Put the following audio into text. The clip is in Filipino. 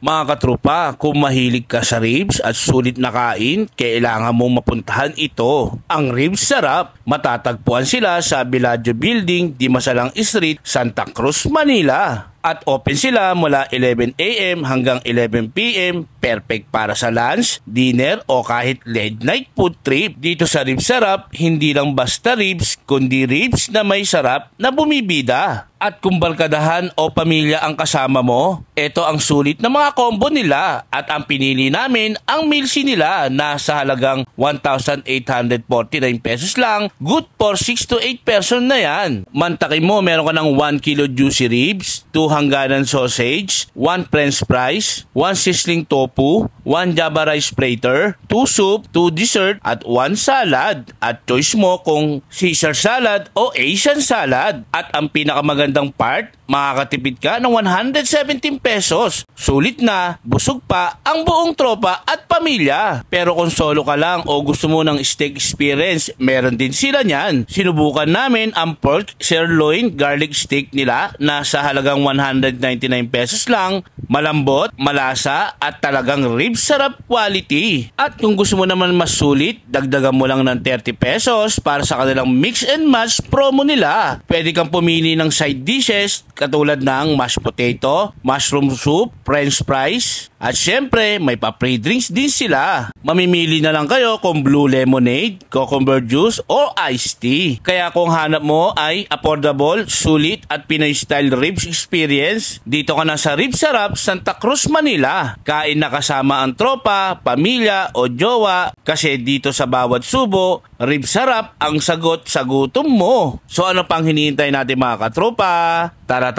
Mga katropa, kung mahilig ka sa ribs at sulit na kain, kailangan mong mapuntahan ito. Ang Ribs Sarap, matatagpuan sila sa Villaggio Building, Dimasalang Street, Santa Cruz, Manila. At open sila mula 11 AM hanggang 11 PM, perfect para sa lunch, dinner o kahit late night food trip. Dito sa Ribs Sarap, hindi lang basta ribs, kundi ribs na may sarap na bumibida. At kung barkadahan o pamilya ang kasama mo, ito ang sulit na mga combo nila. At ang pinili namin, ang mealsy nila na sa halagang 1,849 pesos lang, good for 6 to 8 person na yan. Mantakin mo, meron ka ng 1 kilo juicy ribs, 2 hangganan sausage, 1 french fries, 1 sizzling tofu, 1 java rice platter, 2 soup, 2 dessert, at 1 salad. At choice mo kung Caesar salad o Asian salad. At ang pinakamagandang part, makakatipid ka ng 117 pesos. Sulit na, busog pa ang buong tropa at pamilya. Pero kung solo ka lang o gusto mo ng steak experience, meron din sila niyan. Sinubukan namin ang pork sirloin garlic steak nila na sa halagang 199 pesos lang. Malambot, malasa at talagang Ribs Sarap quality. At kung gusto mo naman mas sulit, dagdagan mo lang ng 30 pesos para sa kanilang mix and match promo nila. Pwede kang pumili ng side dishes katulad ng mashed potato, mushroom soup, french fries, at syempre may pa-free drinks din sila. Mamimili na lang kayo kung blue lemonade, cucumber juice, o iced tea. Kaya kung hanap mo ay affordable, sulit at Pinoy style ribs experience, dito ka na sa Ribs Sarap, Santa Cruz, Manila. Kain na kasama ang tropa, pamilya o jowa kasi dito sa bawat subo, Ribs Sarap ang sagot sa gutom mo. So ano pang hinihintay natin mga katropa? Tara!